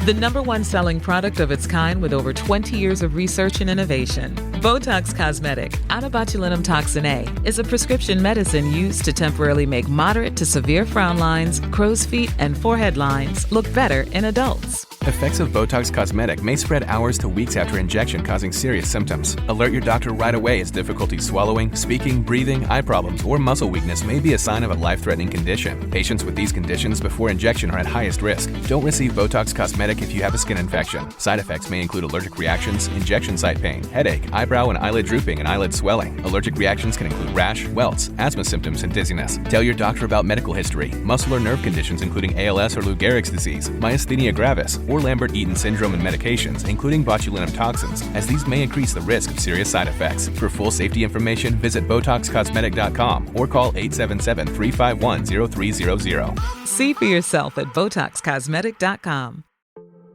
The #1 selling product of its kind with over 20 years of research and innovation. Botox Cosmetic, out of botulinum toxin A, is a prescription medicine used to temporarily make moderate to severe frown lines, crow's feet, and forehead lines look better in adults. Effects of Botox Cosmetic may spread hours to weeks after injection, causing serious symptoms. Alert your doctor right away as difficulty swallowing, speaking, breathing, eye problems, or muscle weakness may be a sign of a life-threatening condition. Patients with these conditions before injection are at highest risk. Don't receive Botox Cosmetic if you have a skin infection. Side effects may include allergic reactions, injection site pain, headache, eyebrow and eyelid drooping, and eyelid swelling. Allergic reactions can include rash, welts, asthma symptoms, and dizziness. Tell your doctor about medical history, muscle or nerve conditions including ALS or Lou Gehrig's disease, myasthenia gravis, or Lambert-Eaton syndrome, and medications, including botulinum toxins, as these may increase the risk of serious side effects. For full safety information, visit BotoxCosmetic.com or call 877-351-0300. See for yourself at BotoxCosmetic.com.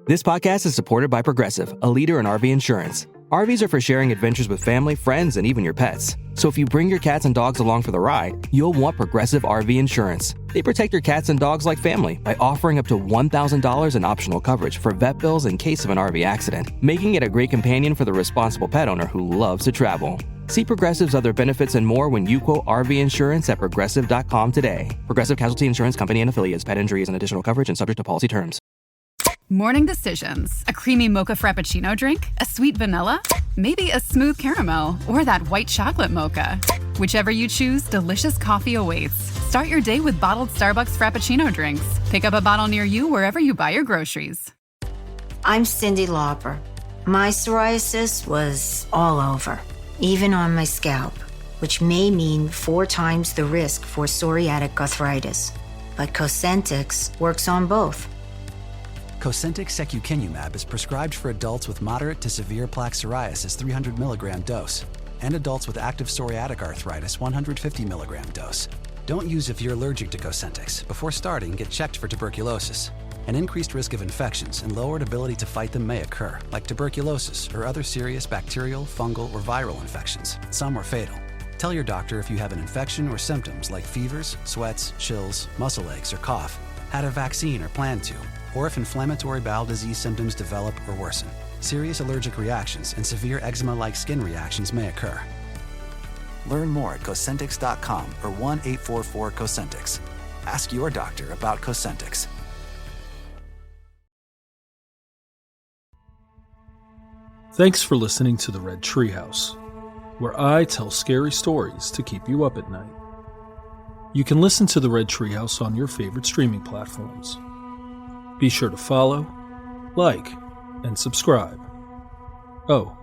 This podcast is supported by Progressive, a leader in RV insurance. RVs are for sharing adventures with family, friends, and even your pets. So if you bring your cats and dogs along for the ride, you'll want Progressive RV insurance. They protect your cats and dogs like family by offering up to $1,000 in optional coverage for vet bills in case of an RV accident, making it a great companion for the responsible pet owner who loves to travel. See Progressive's other benefits and more when you quote RV insurance at Progressive.com today. Progressive Casualty Insurance Company and Affiliates. Pet injury is an additional coverage and subject to policy terms. Morning decisions. A creamy mocha frappuccino drink? A sweet vanilla? Maybe a smooth caramel? Or that white chocolate mocha? Whichever you choose, delicious coffee awaits. Start your day with bottled Starbucks Frappuccino drinks. Pick up a bottle near you wherever you buy your groceries. I'm Cindy Lauper. My psoriasis was all over, even on my scalp, which may mean 4 times the risk for psoriatic arthritis. But Cosentyx works on both. Cosentyx secukinumab is prescribed for adults with moderate to severe plaque psoriasis 300 milligram dose and adults with active psoriatic arthritis 150 milligram dose. Don't use if you're allergic to Cosentyx. Before starting, get checked for tuberculosis. An increased risk of infections and lowered ability to fight them may occur, like tuberculosis or other serious bacterial, fungal, or viral infections. Some are fatal. Tell your doctor if you have an infection or symptoms like fevers, sweats, chills, muscle aches, or cough, had a vaccine or plan to, or if inflammatory bowel disease symptoms develop or worsen. Serious allergic reactions and severe eczema-like skin reactions may occur. Learn more at Cosentyx.com or 1-844-COSENTYX. Ask your doctor about Cosentyx. Thanks for listening to the Red Treehouse, where I tell scary stories to keep you up at night. You can listen to the Red Treehouse on your favorite streaming platforms. Be sure to follow, like, and subscribe. Oh,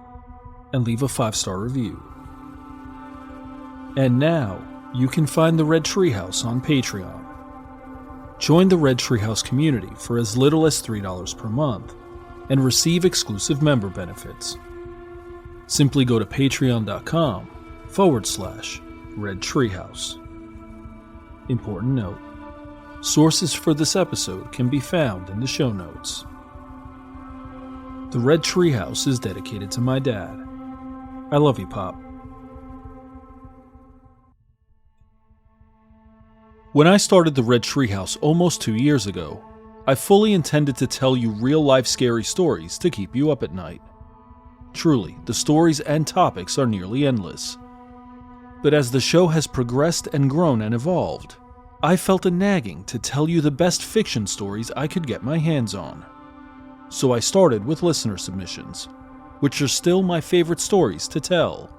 and leave a 5-star review. And now, you can find the Red Treehouse on Patreon. Join the Red Treehouse community for as little as $3 per month and receive exclusive member benefits. Simply go to patreon.com/Red Treehouse. Important note. Sources for this episode can be found in the show notes. The Red Treehouse is dedicated to my dad. I love you, Pop. When I started the Red Treehouse almost 2 years ago, I fully intended to tell you real-life scary stories to keep you up at night. Truly, the stories and topics are nearly endless. But as the show has progressed and grown and evolved, I felt a nagging to tell you the best fiction stories I could get my hands on. So I started with listener submissions, which are still my favorite stories to tell.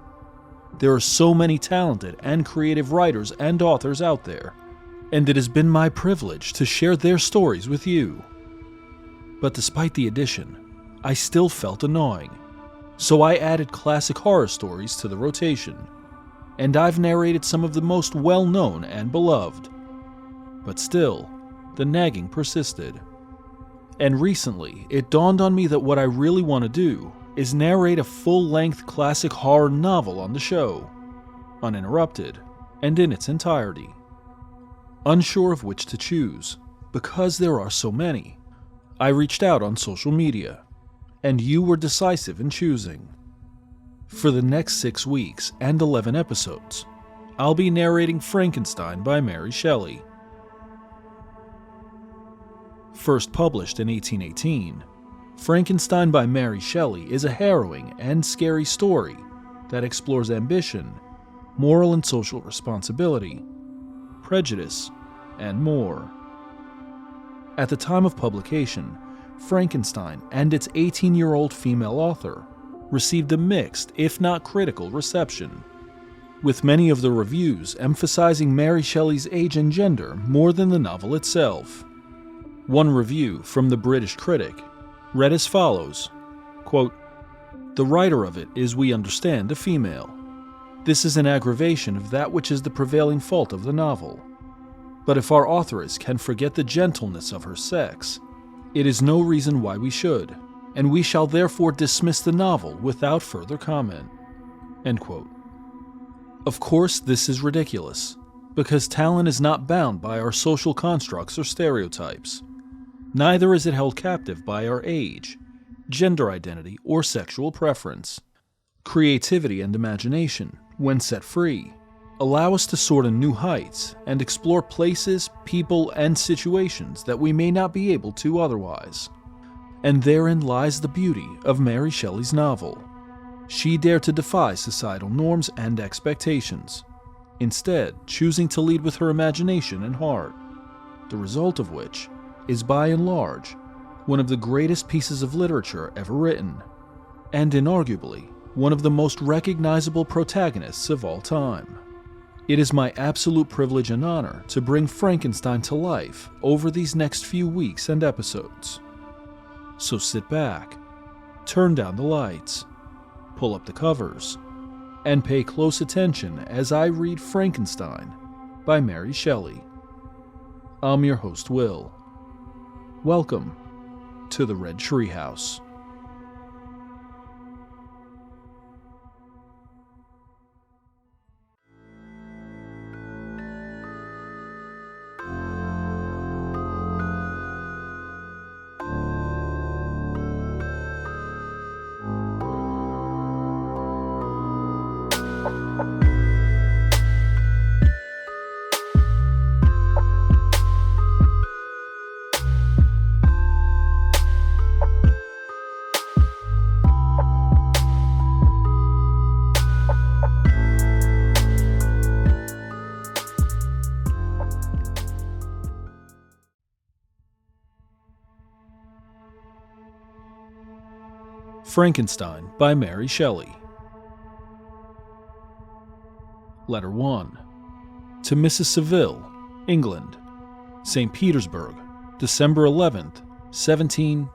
There are so many talented and creative writers and authors out there, and it has been my privilege to share their stories with you. But despite the addition, I still felt annoying, so I added classic horror stories to the rotation, and I've narrated some of the most well-known and beloved. But still, the nagging persisted. And recently, it dawned on me that what I really want to do is narrate a full-length classic horror novel on the show, uninterrupted, and in its entirety. Unsure of which to choose, because there are so many, I reached out on social media, and you were decisive in choosing. For the next 6 weeks and 11 episodes, I'll be narrating Frankenstein by Mary Shelley. First published in 1818, Frankenstein by Mary Shelley is a harrowing and scary story that explores ambition, moral and social responsibility, prejudice, and more. At the time of publication, Frankenstein and its 18-year-old female author received a mixed, if not critical, reception, with many of the reviews emphasizing Mary Shelley's age and gender more than the novel itself. One review from the British critic read as follows, quote, "The writer of it is, we understand, a female. This is an aggravation of that which is the prevailing fault of the novel. But if our authoress can forget the gentleness of her sex, it is no reason why we should, and we shall therefore dismiss the novel without further comment." End quote. Of course, this is ridiculous, because talent is not bound by our social constructs or stereotypes. Neither is it held captive by our age, gender identity, or sexual preference. Creativity and imagination, when set free, allow us to soar to new heights and explore places, people, and situations that we may not be able to otherwise. And therein lies the beauty of Mary Shelley's novel. She dared to defy societal norms and expectations, instead choosing to lead with her imagination and heart, the result of which is by and large one of the greatest pieces of literature ever written, and inarguably one of the most recognizable protagonists of all time. It is my absolute privilege and honor to bring Frankenstein to life over these next few weeks and episodes. So sit back, turn down the lights, pull up the covers, and pay close attention as I read Frankenstein by Mary Shelley. I'm your host, Will. Welcome to the Red Treehouse. Frankenstein by Mary Shelley. Letter 1. To Mrs. Saville, England, St. Petersburg, December 11th, 17.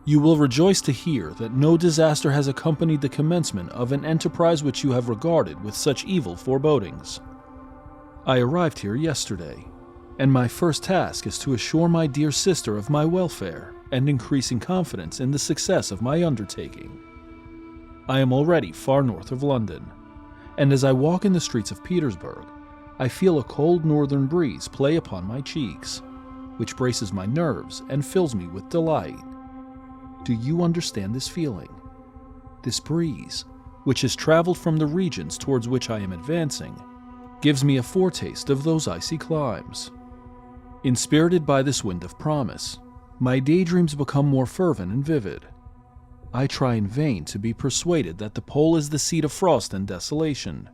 You will rejoice to hear that no disaster has accompanied the commencement of an enterprise which you have regarded with such evil forebodings. I arrived here yesterday, and my first task is to assure my dear sister of my welfare and increasing confidence in the success of my undertaking. I am already far north of London, and as I walk in the streets of Petersburg, I feel a cold northern breeze play upon my cheeks, which braces my nerves and fills me with delight. Do you understand this feeling? This breeze, which has traveled from the regions towards which I am advancing, gives me a foretaste of those icy climes. Inspirited by this wind of promise, my daydreams become more fervent and vivid. I try in vain to be persuaded that the pole is the seat of frost and desolation.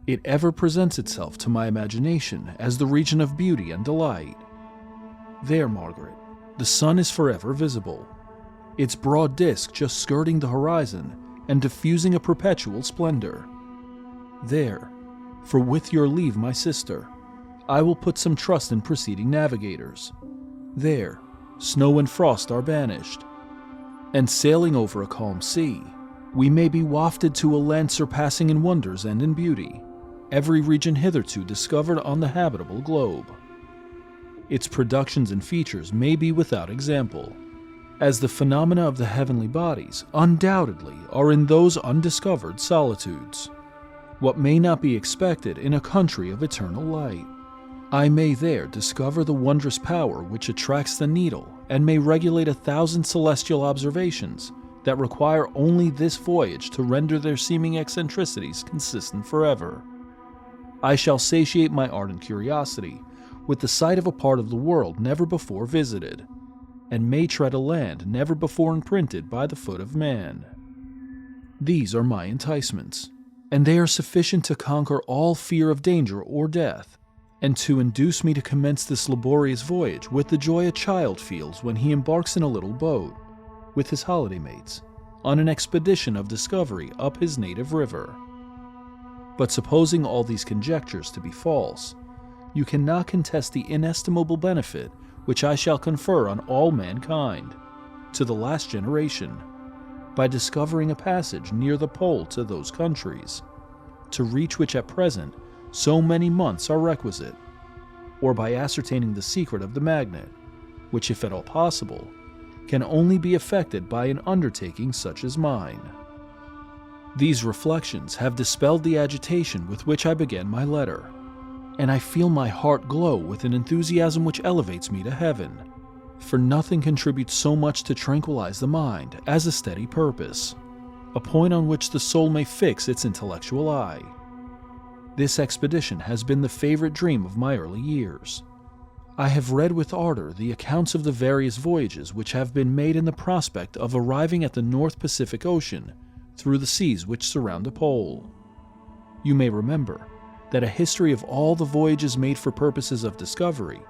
It ever presents itself to my imagination as the region of beauty and delight. There, Margaret, the sun is forever visible, its broad disk just skirting the horizon and diffusing a perpetual splendor. There, for with your leave, my sister, I will put some trust in preceding navigators. There, snow and frost are banished, and sailing over a calm sea, we may be wafted to a land surpassing in wonders and in beauty every region hitherto discovered on the habitable globe. Its productions and features may be without example, as the phenomena of the heavenly bodies undoubtedly are in those undiscovered solitudes. What may not be expected in a country of eternal light. I may there discover the wondrous power which attracts the needle and may regulate 1,000 celestial observations that require only this voyage to render their seeming eccentricities consistent forever. I shall satiate my ardent curiosity with the sight of a part of the world never before visited, and may tread a land never before imprinted by the foot of man. These are my enticements, and they are sufficient to conquer all fear of danger or death, and to induce me to commence this laborious voyage with the joy a child feels when he embarks in a little boat, with his holiday mates, on an expedition of discovery up his native river. But supposing all these conjectures to be false, you cannot contest the inestimable benefit which I shall confer on all mankind, to the last generation, by discovering a passage near the pole to those countries, to reach which at present so many months are requisite, or by ascertaining the secret of the magnet, which, if at all possible, can only be effected by an undertaking such as mine. These reflections have dispelled the agitation with which I began my letter, and I feel my heart glow with an enthusiasm which elevates me to heaven, for nothing contributes so much to tranquilize the mind as a steady purpose, a point on which the soul may fix its intellectual eye. This expedition has been the favorite dream of my early years. I have read with ardor the accounts of the various voyages which have been made in the prospect of arriving at the North Pacific Ocean through the seas which surround the pole. You may remember that a history of all the voyages made for purposes of discovery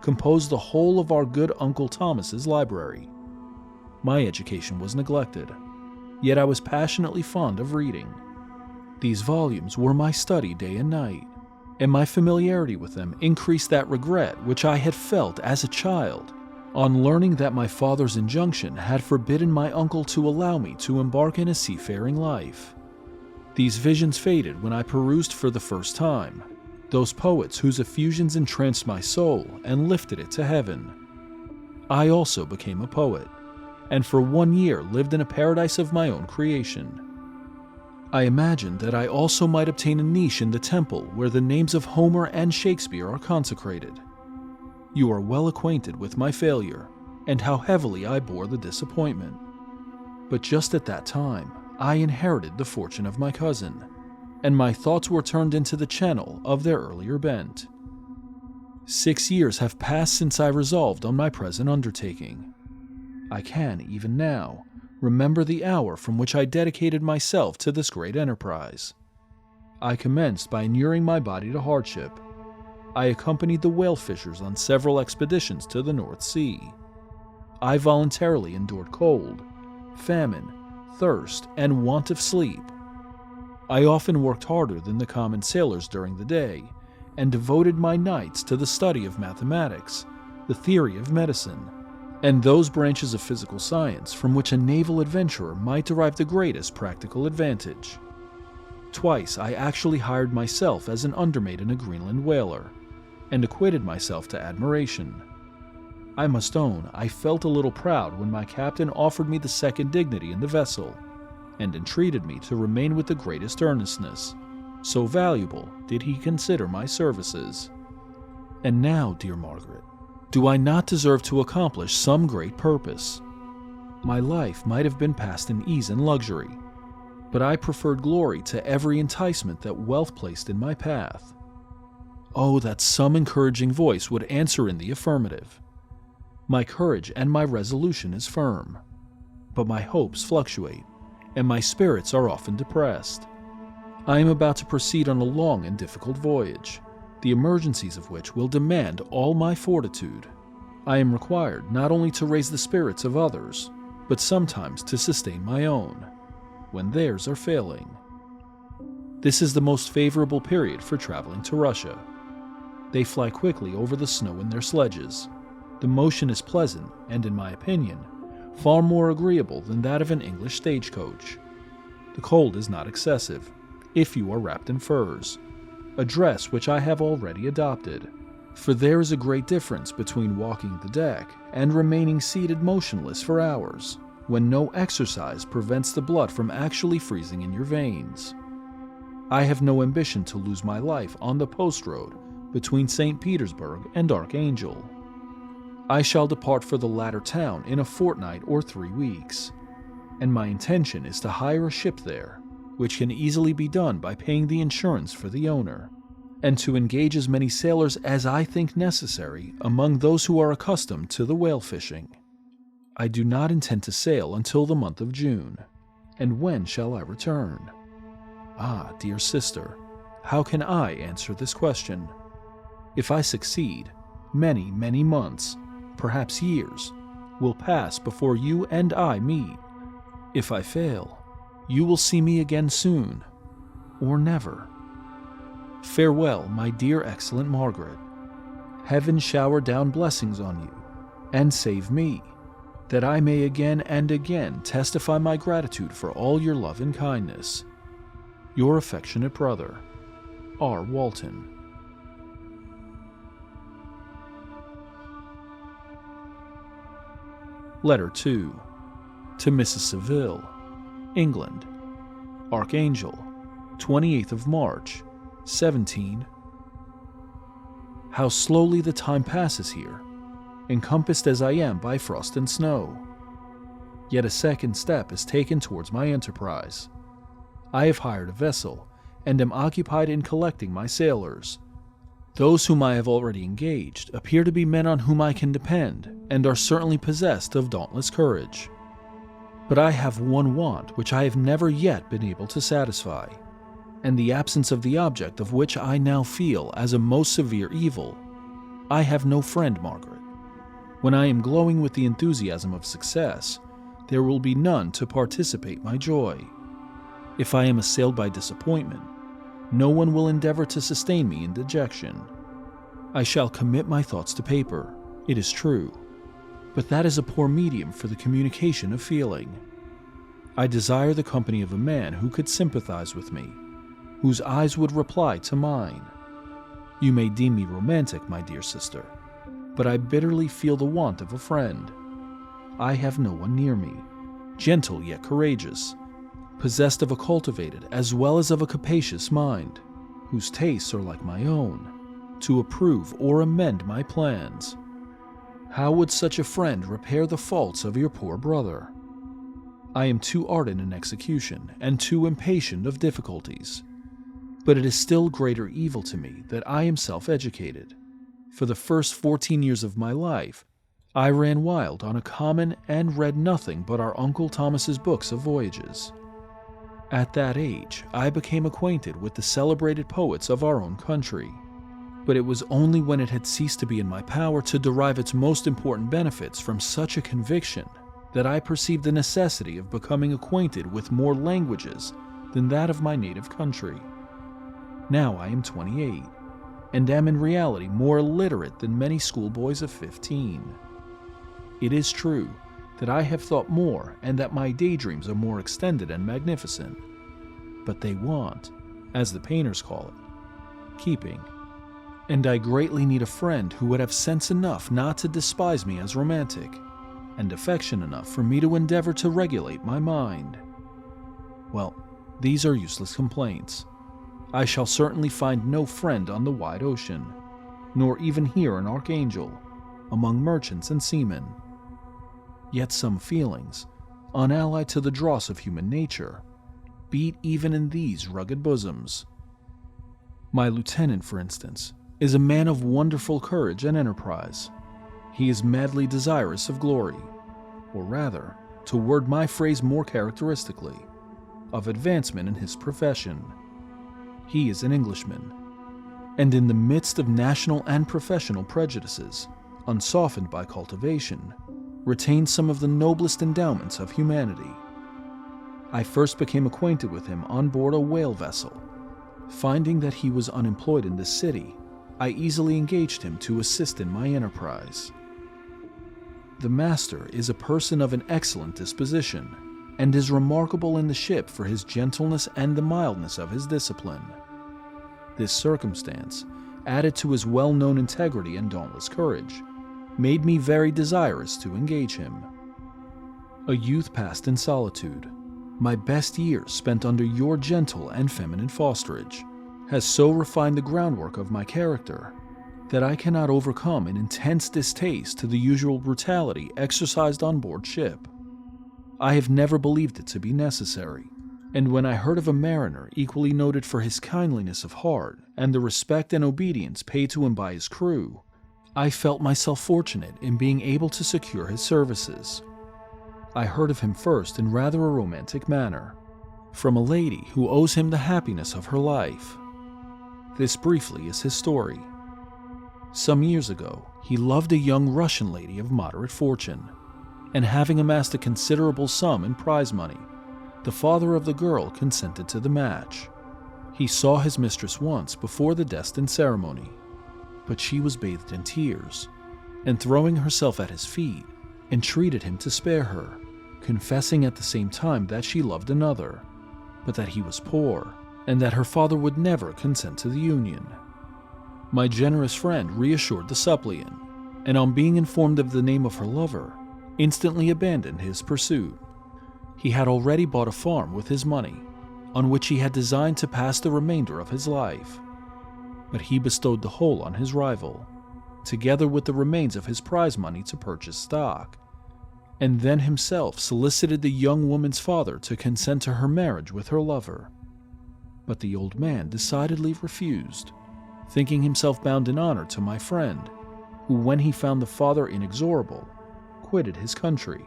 composed the whole of our good Uncle Thomas's library. My education was neglected, yet I was passionately fond of reading. These volumes were my study day and night, and my familiarity with them increased that regret which I had felt as a child on learning that my father's injunction had forbidden my uncle to allow me to embark in a seafaring life. These visions faded when I perused for the first time those poets whose effusions entranced my soul and lifted it to heaven. I also became a poet, and for 1 year lived in a paradise of my own creation. I imagined that I also might obtain a niche in the temple where the names of Homer and Shakespeare are consecrated. You are well acquainted with my failure, and how heavily I bore the disappointment. But just at that time, I inherited the fortune of my cousin, and my thoughts were turned into the channel of their earlier bent. 6 years have passed since I resolved on my present undertaking. I can, even now, remember the hour from which I dedicated myself to this great enterprise. I commenced by inuring my body to hardship. I accompanied the whale fishers on several expeditions to the North Sea. I voluntarily endured cold, famine, thirst, and want of sleep. I often worked harder than the common sailors during the day, and devoted my nights to the study of mathematics, the theory of medicine, and those branches of physical science from which a naval adventurer might derive the greatest practical advantage. Twice I actually hired myself as an undermate in a Greenland whaler, and acquitted myself to admiration. I must own I felt a little proud when my captain offered me the second dignity in the vessel, and entreated me to remain with the greatest earnestness, so valuable did he consider my services. And now, dear Margaret, do I not deserve to accomplish some great purpose? My life might have been passed in ease and luxury, but I preferred glory to every enticement that wealth placed in my path. Oh, that some encouraging voice would answer in the affirmative. My courage and my resolution is firm, but my hopes fluctuate, and my spirits are often depressed. I am about to proceed on a long and difficult voyage, the emergencies of which will demand all my fortitude. I am required not only to raise the spirits of others, but sometimes to sustain my own, when theirs are failing. This is the most favorable period for traveling to Russia. They fly quickly over the snow in their sledges. The motion is pleasant and, in my opinion, far more agreeable than that of an English stagecoach. The cold is not excessive, if you are wrapped in furs, a dress which I have already adopted, for there is a great difference between walking the deck and remaining seated motionless for hours, when no exercise prevents the blood from actually freezing in your veins. I have no ambition to lose my life on the post road between St. Petersburg and Archangel. I shall depart for the latter town in a fortnight or 3 weeks, and my intention is to hire a ship there, which can easily be done by paying the insurance for the owner, and to engage as many sailors as I think necessary among those who are accustomed to the whale fishing. I do not intend to sail until the month of June. And when shall I return? Ah, dear sister, how can I answer this question? If I succeed, many, many months, perhaps years, will pass before you and I meet. If I fail, you will see me again soon, or never. Farewell, my dear excellent Margaret. Heaven shower down blessings on you, and save me, that I may again and again testify my gratitude for all your love and kindness. Your affectionate brother, R. Walton. Letter 2. To Mrs. Saville, England. Archangel, 28th of March, 17. How slowly the time passes here, encompassed as I am by frost and snow. Yet a second step is taken towards my enterprise. I have hired a vessel, and am occupied in collecting my sailors. Those whom I have already engaged appear to be men on whom I can depend, and are certainly possessed of dauntless courage. But I have one want which I have never yet been able to satisfy, and the absence of the object of which I now feel as a most severe evil. I have no friend, Margaret. When I am glowing with the enthusiasm of success, there will be none to participate my joy. If I am assailed by disappointment, no one will endeavor to sustain me in dejection. I shall commit my thoughts to paper, it is true, but that is a poor medium for the communication of feeling. I desire the company of a man who could sympathize with me, whose eyes would reply to mine. You may deem me romantic, my dear sister, but I bitterly feel the want of a friend. I have no one near me, gentle yet courageous, possessed of a cultivated as well as of a capacious mind, whose tastes are like my own, to approve or amend my plans. How would such a friend repair the faults of your poor brother? I am too ardent in execution and too impatient of difficulties. But it is still greater evil to me that I am self-educated. For the first 14 years of my life, I ran wild on a common and read nothing but our Uncle Thomas's books of voyages. At that age, I became acquainted with the celebrated poets of our own country, but it was only when it had ceased to be in my power to derive its most important benefits from such a conviction that I perceived the necessity of becoming acquainted with more languages than that of my native country. Now I am 28, and am in reality more illiterate than many schoolboys of 15. It is true that I have thought more and that my daydreams are more extended and magnificent, but they want, as the painters call it, keeping, and I greatly need a friend who would have sense enough not to despise me as romantic, and affection enough for me to endeavor to regulate my mind. Well, these are useless complaints. I shall certainly find no friend on the wide ocean, nor even here in Archangel, among merchants and seamen. Yet some feelings, unallied to the dross of human nature, beat even in these rugged bosoms. My lieutenant, for instance, is a man of wonderful courage and enterprise. He is madly desirous of glory, or rather, to word my phrase more characteristically, of advancement in his profession. He is an Englishman, and in the midst of national and professional prejudices, unsoftened by cultivation, retains some of the noblest endowments of humanity. I first became acquainted with him on board a whale vessel. Finding that he was unemployed in this city, I easily engaged him to assist in my enterprise. The master is a person of an excellent disposition, and is remarkable in the ship for his gentleness and the mildness of his discipline. This circumstance, added to his well-known integrity and dauntless courage, made me very desirous to engage him. A youth passed in solitude, my best years spent under your gentle and feminine fosterage, has so refined the groundwork of my character that I cannot overcome an intense distaste to the usual brutality exercised on board ship. I have never believed it to be necessary, and when I heard of a mariner equally noted for his kindliness of heart and the respect and obedience paid to him by his crew, I felt myself fortunate in being able to secure his services. I heard of him first in rather a romantic manner, from a lady who owes him the happiness of her life. This briefly is his story. Some years ago, he loved a young Russian lady of moderate fortune, and having amassed a considerable sum in prize money, the father of the girl consented to the match. He saw his mistress once before the destined ceremony, but she was bathed in tears, and throwing herself at his feet, entreated him to spare her, confessing at the same time that she loved another, but that he was poor, and that her father would never consent to the union. My generous friend reassured the suppliant, and on being informed of the name of her lover, instantly abandoned his pursuit. He had already bought a farm with his money, on which he had designed to pass the remainder of his life, but he bestowed the whole on his rival, together with the remains of his prize money to purchase stock, and then himself solicited the young woman's father to consent to her marriage with her lover. But the old man decidedly refused, thinking himself bound in honor to my friend, who, when he found the father inexorable, quitted his country,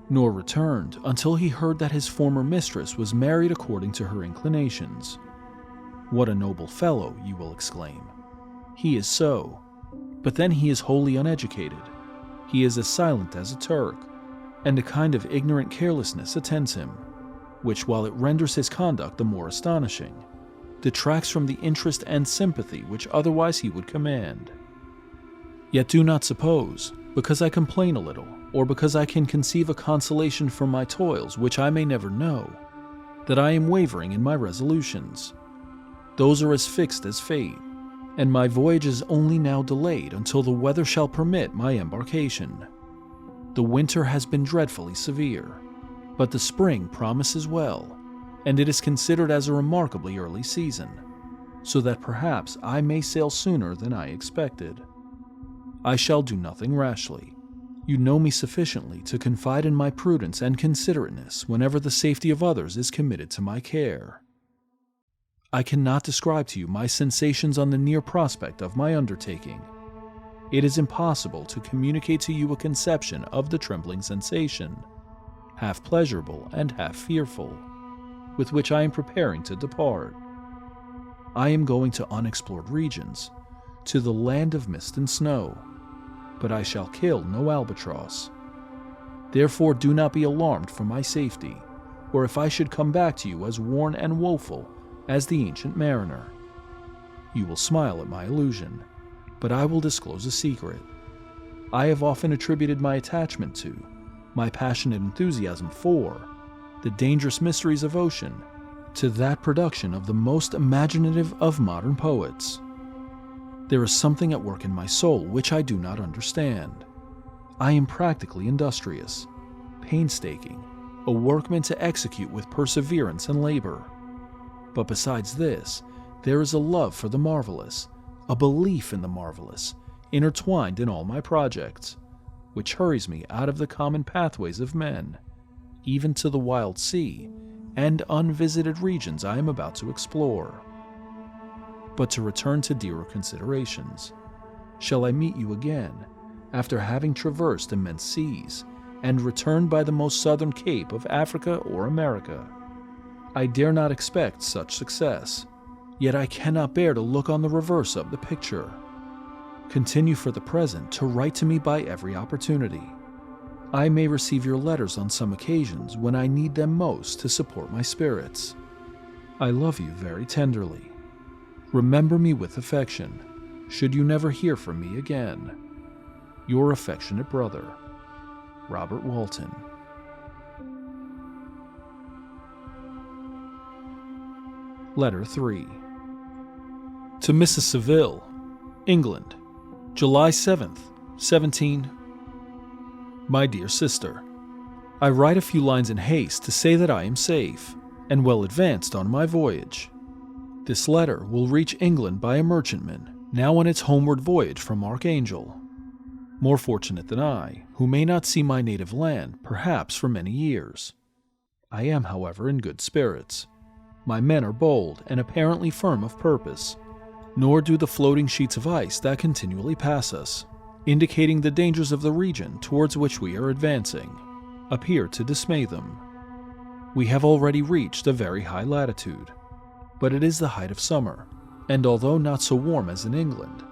nor returned until he heard that his former mistress was married according to her inclinations. What a noble fellow, you will exclaim. He is so, but then he is wholly uneducated. He is as silent as a Turk, and a kind of ignorant carelessness attends him, which, while it renders his conduct the more astonishing, detracts from the interest and sympathy which otherwise he would command. Yet do not suppose, because I complain a little, or because I can conceive a consolation for my toils which I may never know, that I am wavering in my resolutions. Those are as fixed as fate, and my voyage is only now delayed until the weather shall permit my embarkation. The winter has been dreadfully severe, but the spring promises well, and it is considered as a remarkably early season, so that perhaps I may sail sooner than I expected. I shall do nothing rashly. You know me sufficiently to confide in my prudence and considerateness whenever the safety of others is committed to my care. I cannot describe to you my sensations on the near prospect of my undertaking. It is impossible to communicate to you a conception of the trembling sensation, half pleasurable and half fearful, with which I am preparing to depart. I am going to unexplored regions, to the land of mist and snow, but I shall kill no albatross. Therefore do not be alarmed for my safety, or if I should come back to you as worn and woeful as the ancient mariner. You will smile at my illusion, but I will disclose a secret. I have often attributed my attachment to, my passionate enthusiasm for, the dangerous mysteries of ocean, to that production of the most imaginative of modern poets. There is something at work in my soul which I do not understand. I am practically industrious, painstaking, a workman to execute with perseverance and labor. But besides this, there is a love for the marvelous, a belief in the marvelous, intertwined in all my projects, which hurries me out of the common pathways of men, even to the wild sea and unvisited regions I am about to explore. But to return to dearer considerations, shall I meet you again, after having traversed immense seas, and returned by the most southern cape of Africa or America? I dare not expect such success, yet I cannot bear to look on the reverse of the picture. Continue for the present to write to me by every opportunity. I may receive your letters on some occasions when I need them most to support my spirits. I love you very tenderly. Remember me with affection, should you never hear from me again. Your affectionate brother, Robert Walton. Letter 3. To Mrs. Saville, England, July 7th, 17. My dear sister, I write a few lines in haste to say that I am safe and well advanced on my voyage. This letter will reach England by a merchantman now on its homeward voyage from Archangel. More fortunate than I, who may not see my native land perhaps for many years. I am, however, in good spirits. My men are bold and apparently firm of purpose, nor do the floating sheets of ice that continually pass us, indicating the dangers of the region towards which we are advancing, appear to dismay them. We have already reached a very high latitude, but it is the height of summer, and although not so warm as in England,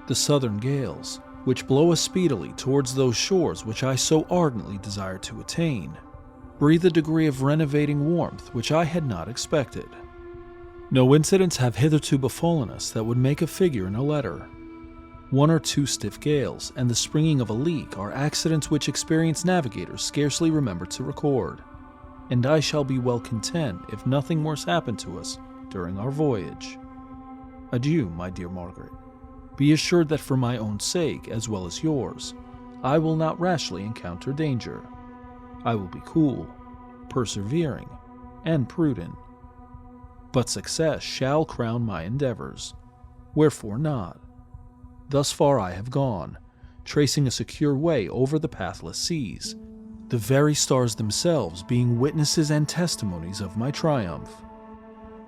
the southern gales, which blow us speedily towards those shores which I so ardently desire to attain, breathe a degree of renovating warmth which I had not expected. No incidents have hitherto befallen us that would make a figure in a letter. 1 or 2 stiff gales and the springing of a leak are accidents which experienced navigators scarcely remember to record, and I shall be well content if nothing worse happen to us during our voyage. Adieu, my dear Margaret. Be assured that for my own sake, as well as yours, I will not rashly encounter danger. I will be cool, persevering, and prudent. But success shall crown my endeavors. Wherefore not? Thus far I have gone, tracing a secure way over the pathless seas, the very stars themselves being witnesses and testimonies of my triumph.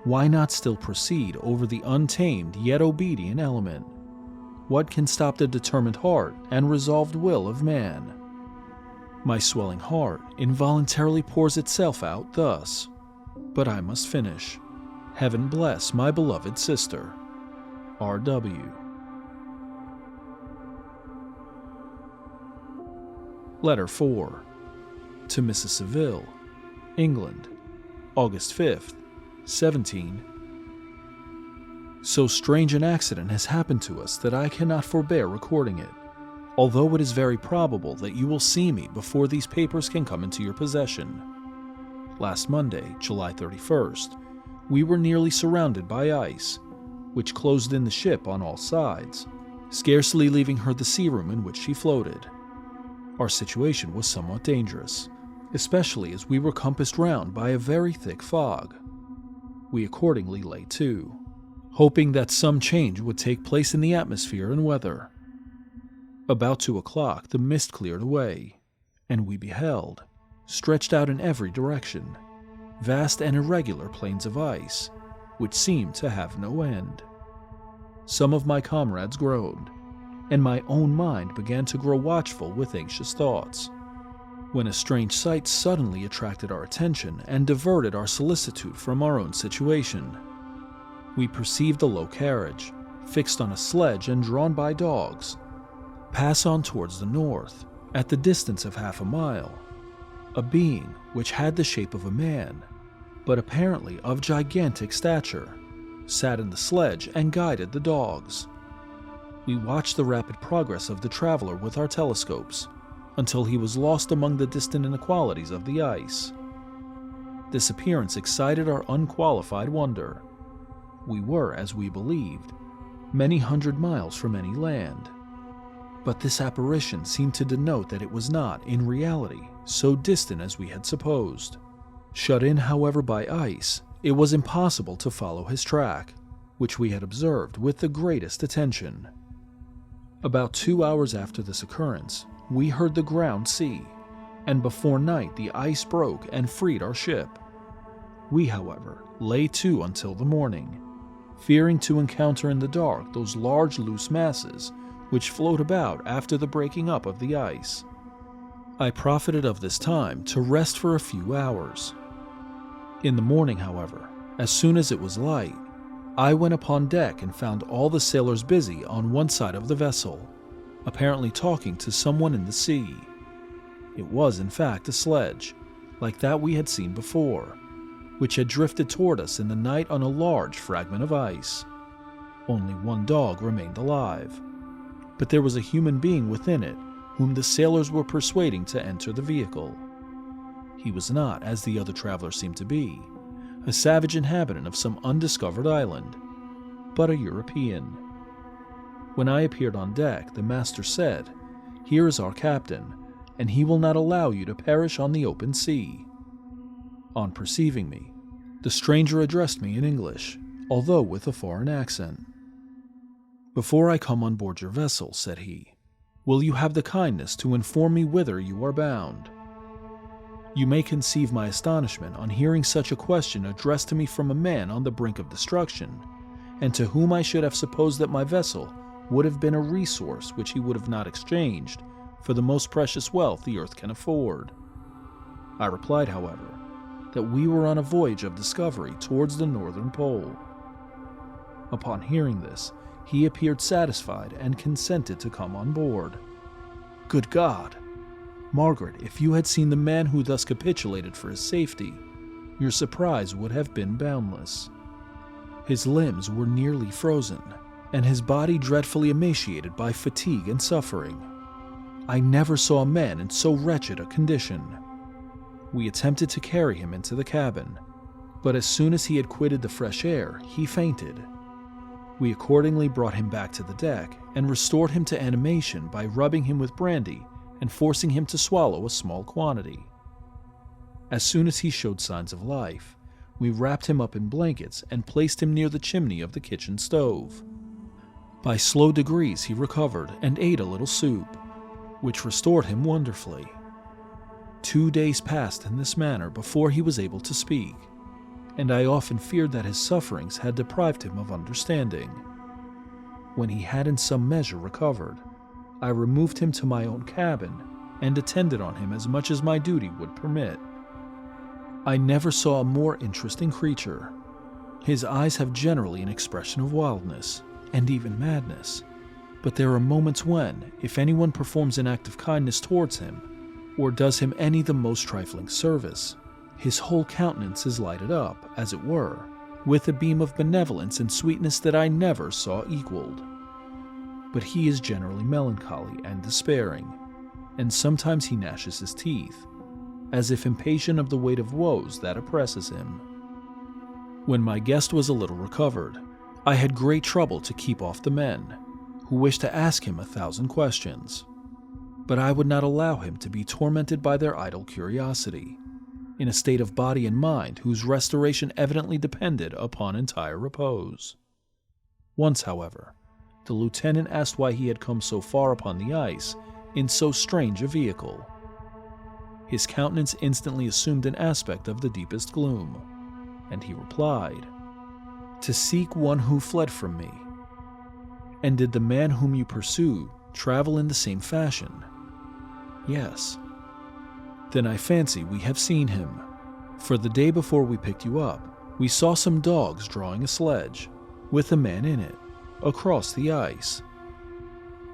Why not still proceed over the untamed yet obedient element? What can stop the determined heart and resolved will of man? My swelling heart involuntarily pours itself out thus, but I must finish. Heaven bless my beloved sister. R.W. Letter 4. To Mrs. Saville, England, August 5th, 17. So strange an accident has happened to us that I cannot forbear recording it, although it is very probable that you will see me before these papers can come into your possession. Last Monday, July 31st, we were nearly surrounded by ice, which closed in the ship on all sides, scarcely leaving her the sea room in which she floated. Our situation was somewhat dangerous, especially as we were compassed round by a very thick fog. We accordingly lay to, hoping that some change would take place in the atmosphere and weather. About 2 o'clock the mist cleared away, and we beheld, stretched out in every direction, vast and irregular plains of ice, which seemed to have no end. Some of my comrades groaned, and my own mind began to grow watchful with anxious thoughts, when a strange sight suddenly attracted our attention and diverted our solicitude from our own situation. We perceived a low carriage, fixed on a sledge and drawn by dogs, pass on towards the north, at the distance of half a mile. A being which had the shape of a man, but apparently of gigantic stature, sat in the sledge and guided the dogs. We watched the rapid progress of the traveler with our telescopes, until he was lost among the distant inequalities of the ice. This appearance excited our unqualified wonder. We were, as we believed, many hundred miles from any land. But this apparition seemed to denote that it was not, in reality, so distant as we had supposed. Shut in, however, by ice, it was impossible to follow his track, which we had observed with the greatest attention. About 2 hours after this occurrence, we heard the ground sea, and before night the ice broke and freed our ship. We, however, lay to until the morning, fearing to encounter in the dark those large loose masses which float about after the breaking up of the ice. I profited of this time to rest for a few hours. In the morning, however, as soon as it was light, I went upon deck and found all the sailors busy on one side of the vessel, apparently talking to someone in the sea. It was, in fact, a sledge, like that we had seen before, which had drifted toward us in the night on a large fragment of ice. Only one dog remained alive, but there was a human being within it whom the sailors were persuading to enter the vehicle. He was not, as the other travelers seemed to be, a savage inhabitant of some undiscovered island, but a European. When I appeared on deck, the master said, "Here is our captain, and he will not allow you to perish on the open sea." On perceiving me, the stranger addressed me in English, although with a foreign accent. "Before I come on board your vessel," said he, "will you have the kindness to inform me whither you are bound?" You may conceive my astonishment on hearing such a question addressed to me from a man on the brink of destruction, and to whom I should have supposed that my vessel would have been a resource which he would have not exchanged for the most precious wealth the earth can afford. I replied, however, that we were on a voyage of discovery towards the northern pole. Upon hearing this, he appeared satisfied and consented to come on board. Good God! Margaret, if you had seen the man who thus capitulated for his safety, your surprise would have been boundless. His limbs were nearly frozen, and his body dreadfully emaciated by fatigue and suffering. I never saw a man in so wretched a condition. We attempted to carry him into the cabin, but as soon as he had quitted the fresh air, he fainted. We accordingly brought him back to the deck and restored him to animation by rubbing him with brandy and forcing him to swallow a small quantity. As soon as he showed signs of life, we wrapped him up in blankets and placed him near the chimney of the kitchen stove. By slow degrees he recovered and ate a little soup, which restored him wonderfully. 2 days passed in this manner before he was able to speak, and I often feared that his sufferings had deprived him of understanding. When he had in some measure recovered, I removed him to my own cabin and attended on him as much as my duty would permit. I never saw a more interesting creature. His eyes have generally an expression of wildness, and even madness, but there are moments when, if anyone performs an act of kindness towards him, or does him any the most trifling service, his whole countenance is lighted up, as it were, with a beam of benevolence and sweetness that I never saw equaled. But he is generally melancholy and despairing, and sometimes he gnashes his teeth, as if impatient of the weight of woes that oppresses him. When my guest was a little recovered, I had great trouble to keep off the men, who wished to ask him 1,000 questions, but I would not allow him to be tormented by their idle curiosity, in a state of body and mind whose restoration evidently depended upon entire repose. Once, however, the lieutenant asked why he had come so far upon the ice in so strange a vehicle. His countenance instantly assumed an aspect of the deepest gloom, and he replied, "To seek one who fled from me." "And did the man whom you pursued travel in the same fashion?" "Yes." "Then I fancy we have seen him, for the day before we picked you up, we saw some dogs drawing a sledge, with a man in it, across the ice."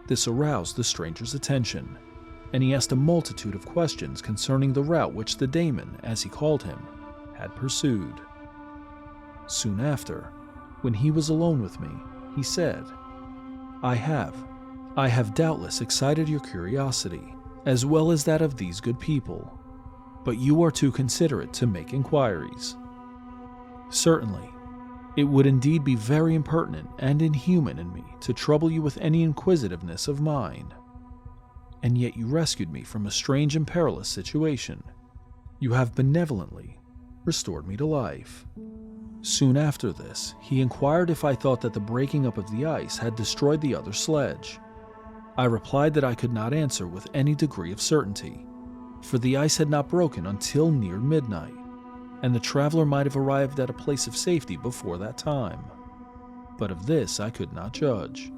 This aroused the stranger's attention, and he asked a multitude of questions concerning the route which the Damon, as he called him, had pursued. Soon after, when he was alone with me, he said, I have doubtless excited your curiosity, as well as that of these good people, but you are too considerate to make inquiries." "Certainly, it would indeed be very impertinent and inhuman in me to trouble you with any inquisitiveness of mine. And yet you rescued me from a strange and perilous situation. You have benevolently restored me to life." Soon after this, he inquired if I thought that the breaking up of the ice had destroyed the other sledge. I replied that I could not answer with any degree of certainty, for the ice had not broken until near midnight, and the traveler might have arrived at a place of safety before that time. But of this I could not judge.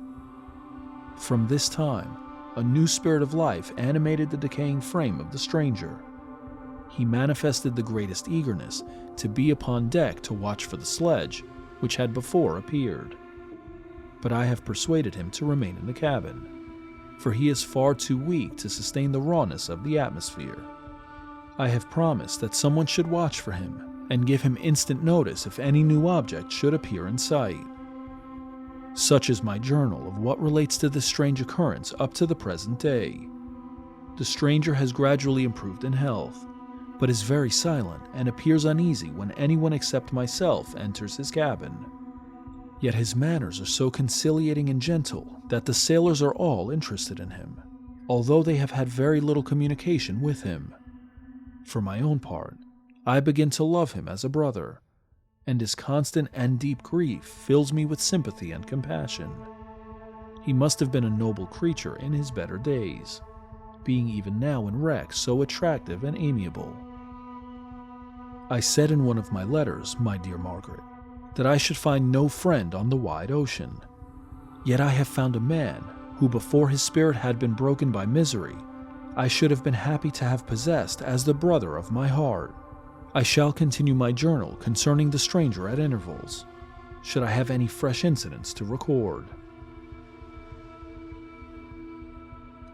From this time, a new spirit of life animated the decaying frame of the stranger. He manifested the greatest eagerness to be upon deck to watch for the sledge, which had before appeared. But I have persuaded him to remain in the cabin, for he is far too weak to sustain the rawness of the atmosphere. I have promised that someone should watch for him and give him instant notice if any new object should appear in sight. Such is my journal of what relates to this strange occurrence up to the present day. The stranger has gradually improved in health, but is very silent and appears uneasy when anyone except myself enters his cabin. Yet his manners are so conciliating and gentle that the sailors are all interested in him, although they have had very little communication with him. For my own part, I begin to love him as a brother, and his constant and deep grief fills me with sympathy and compassion. He must have been a noble creature in his better days, being even now in wreck so attractive and amiable. I said in one of my letters, my dear Margaret, that I should find no friend on the wide ocean. Yet I have found a man who, before his spirit had been broken by misery, I should have been happy to have possessed as the brother of my heart. I shall continue my journal concerning the stranger at intervals, should I have any fresh incidents to record.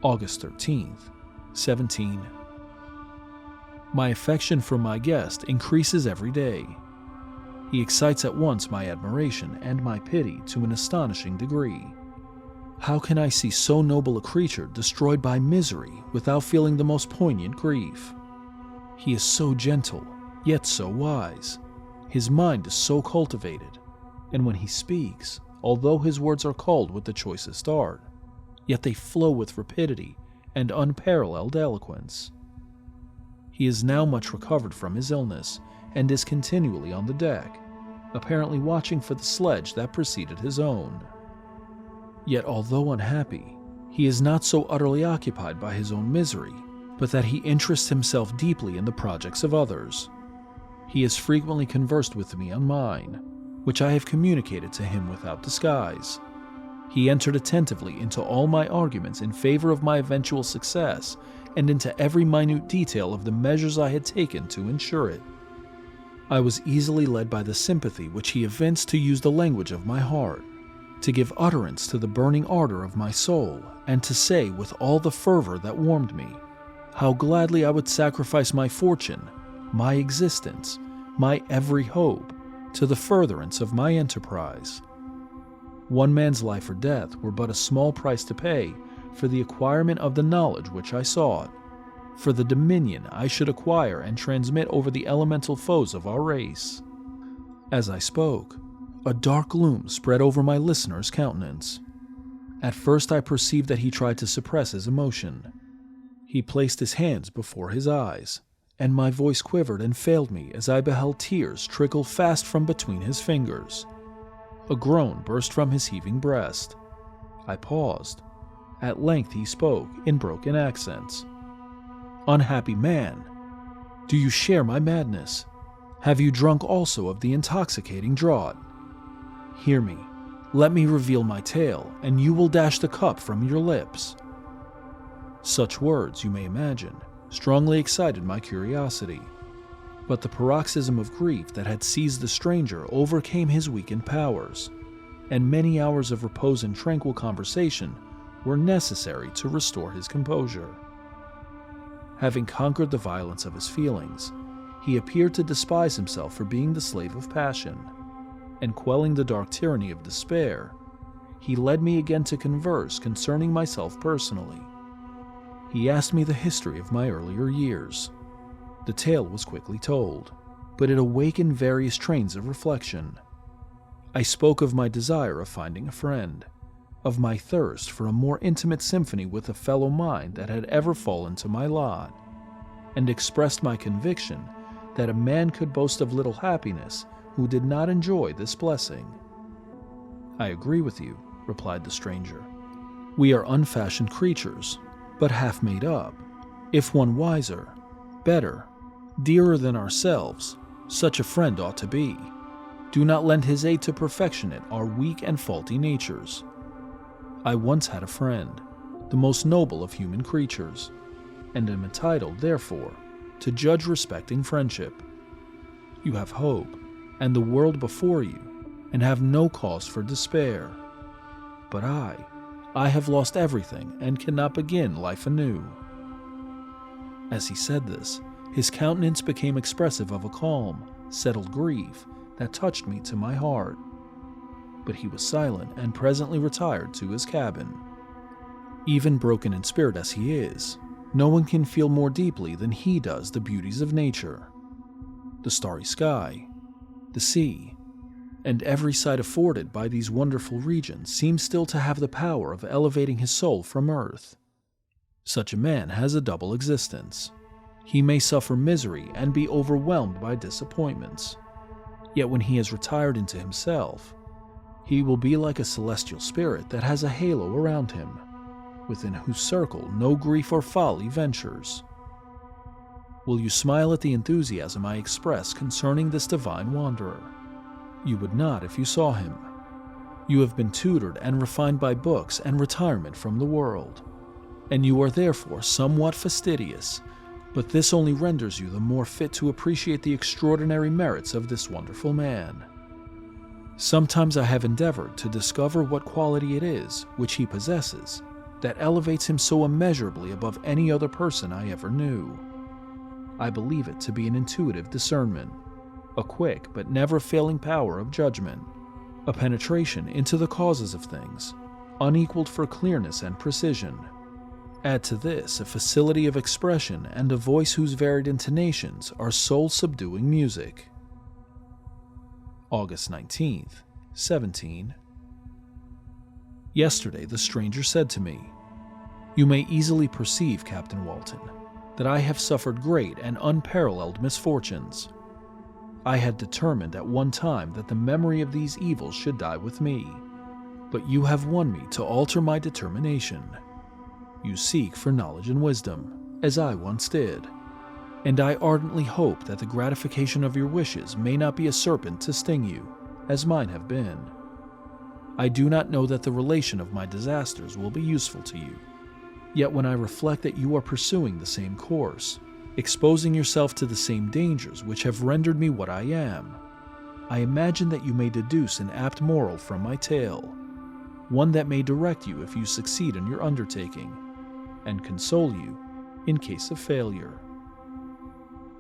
August 13th, 17. My affection for my guest increases every day. He excites at once my admiration and my pity to an astonishing degree. How can I see so noble a creature destroyed by misery without feeling the most poignant grief? He is so gentle, yet so wise. His mind is so cultivated, and when he speaks, although his words are culled with the choicest art, yet they flow with rapidity and unparalleled eloquence. He is now much recovered from his illness, and is continually on the deck, apparently watching for the sledge that preceded his own. Yet although unhappy, he is not so utterly occupied by his own misery, but that he interests himself deeply in the projects of others. He has frequently conversed with me on mine, which I have communicated to him without disguise. He entered attentively into all my arguments in favor of my eventual success, and into every minute detail of the measures I had taken to ensure it. I was easily led by the sympathy which he evinced to use the language of my heart, to give utterance to the burning ardor of my soul, and to say with all the fervor that warmed me, how gladly I would sacrifice my fortune, my existence, my every hope, to the furtherance of my enterprise. One man's life or death were but a small price to pay for the acquirement of the knowledge which I sought, for the dominion I should acquire and transmit over the elemental foes of our race. As I spoke, a dark gloom spread over my listener's countenance. At first I perceived that he tried to suppress his emotion. He placed his hands before his eyes, and my voice quivered and failed me as I beheld tears trickle fast from between his fingers. A groan burst from his heaving breast. I paused. At length he spoke in broken accents. "Unhappy man, do you share my madness? Have you drunk also of the intoxicating draught? Hear me, let me reveal my tale, and you will dash the cup from your lips." Such words, you may imagine, strongly excited my curiosity, but the paroxysm of grief that had seized the stranger overcame his weakened powers, and many hours of repose and tranquil conversation were necessary to restore his composure. Having conquered the violence of his feelings, he appeared to despise himself for being the slave of passion, and quelling the dark tyranny of despair, he led me again to converse concerning myself personally. He asked me the history of my earlier years. The tale was quickly told, but it awakened various trains of reflection. I spoke of my desire of finding a friend, of my thirst for a more intimate symphony with a fellow mind that had ever fallen to my lot, and expressed my conviction that a man could boast of little happiness who did not enjoy this blessing. "I agree with you," replied the stranger. "We are unfashioned creatures, but half made up. If one wiser, better, dearer than ourselves, such a friend ought to be. Do not lend his aid to perfectionate our weak and faulty natures. I once had a friend, the most noble of human creatures, and am entitled, therefore, to judge respecting friendship. You have hope, and the world before you, and have no cause for despair. But I have lost everything and cannot begin life anew." As he said this, his countenance became expressive of a calm, settled grief that touched me to my heart. But he was silent and presently retired to his cabin. Even broken in spirit as he is, no one can feel more deeply than he does the beauties of nature. The starry sky, the sea, and every sight afforded by these wonderful regions seems still to have the power of elevating his soul from earth. Such a man has a double existence. He may suffer misery and be overwhelmed by disappointments. Yet when he has retired into himself, he will be like a celestial spirit that has a halo around him, within whose circle no grief or folly ventures. Will you smile at the enthusiasm I express concerning this divine wanderer? You would not if you saw him. You have been tutored and refined by books and retirement from the world. and you are therefore somewhat fastidious, but this only renders you the more fit to appreciate the extraordinary merits of this wonderful man. Sometimes I have endeavored to discover what quality it is which he possesses that elevates him so immeasurably above any other person I ever knew. I believe it to be an intuitive discernment, a quick but never failing power of judgment, a penetration into the causes of things, unequaled for clearness and precision. Add to this a facility of expression and a voice whose varied intonations are soul-subduing music. August 19th, 17. Yesterday the stranger said to me, "You may easily perceive, Captain Walton, that I have suffered great and unparalleled misfortunes. I had determined at one time that the memory of these evils should die with me, but you have won me to alter my determination. You seek for knowledge and wisdom, as I once did, and I ardently hope that the gratification of your wishes may not be a serpent to sting you, as mine have been. I do not know that the relation of my disasters will be useful to you, yet when I reflect that you are pursuing the same course, exposing yourself to the same dangers which have rendered me what I am, I imagine that you may deduce an apt moral from my tale, one that may direct you if you succeed in your undertaking, and console you in case of failure.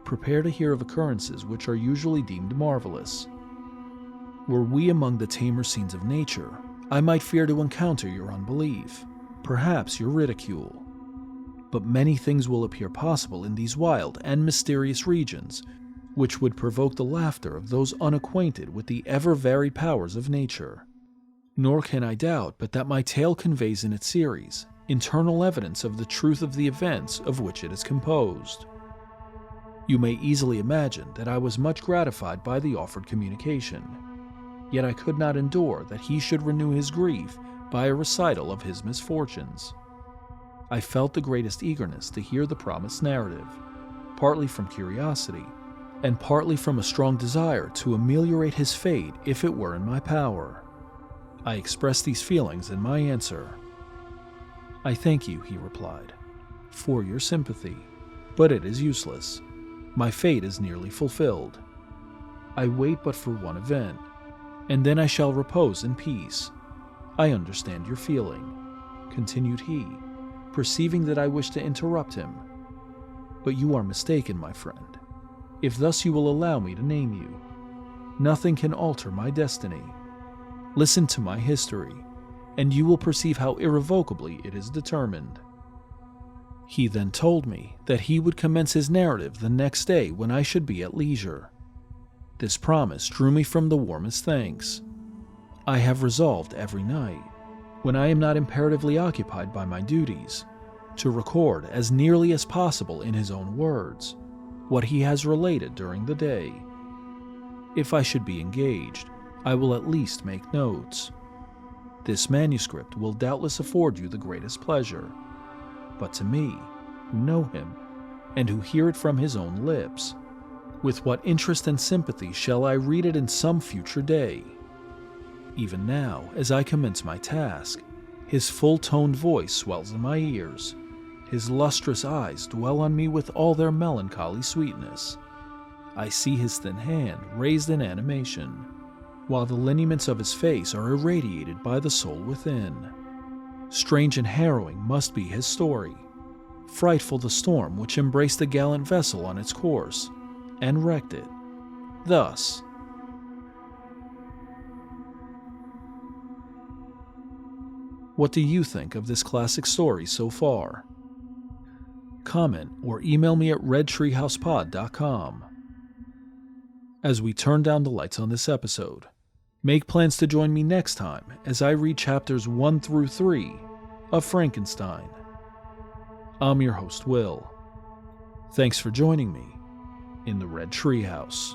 Prepare to hear of occurrences which are usually deemed marvelous. Were we among the tamer scenes of nature, I might fear to encounter your unbelief, perhaps your ridicule. But many things will appear possible in these wild and mysterious regions, which would provoke the laughter of those unacquainted with the ever-varied powers of nature. Nor can I doubt but that my tale conveys in its series internal evidence of the truth of the events of which it is composed. You may easily imagine that I was much gratified by the offered communication, yet I could not endure that he should renew his grief by a recital of his misfortunes. I felt the greatest eagerness to hear the promised narrative, partly from curiosity, and partly from a strong desire to ameliorate his fate if it were in my power. I expressed these feelings in my answer. "I thank you," he replied, "for your sympathy, but it is useless. My fate is nearly fulfilled. I wait but for one event, and then I shall repose in peace. I understand your feeling," continued he, perceiving that I wished to interrupt him. "But you are mistaken, my friend, if thus you will allow me to name you. Nothing can alter my destiny. Listen to my history, and you will perceive how irrevocably it is determined." He then told me that he would commence his narrative the next day when I should be at leisure. This promise drew me from the warmest thanks. I have resolved every night, when I am not imperatively occupied by my duties, to record as nearly as possible in his own words what he has related during the day. If I should be engaged, I will at least make notes. This manuscript will doubtless afford you the greatest pleasure, but to me, who know him, and who hear it from his own lips, with what interest and sympathy shall I read it in some future day? Even now, as I commence my task, his full-toned voice swells in my ears, his lustrous eyes dwell on me with all their melancholy sweetness. I see his thin hand raised in animation, while the lineaments of his face are irradiated by the soul within. Strange and harrowing must be his story, frightful the storm which embraced the gallant vessel on its course, and wrecked it, thus. What do you think of this classic story so far? Comment or email me at redtreehousepod.com. As we turn down the lights on this episode, make plans to join me next time as I read chapters 1 through 3 of Frankenstein. I'm your host, Will. Thanks for joining me in the Red Treehouse.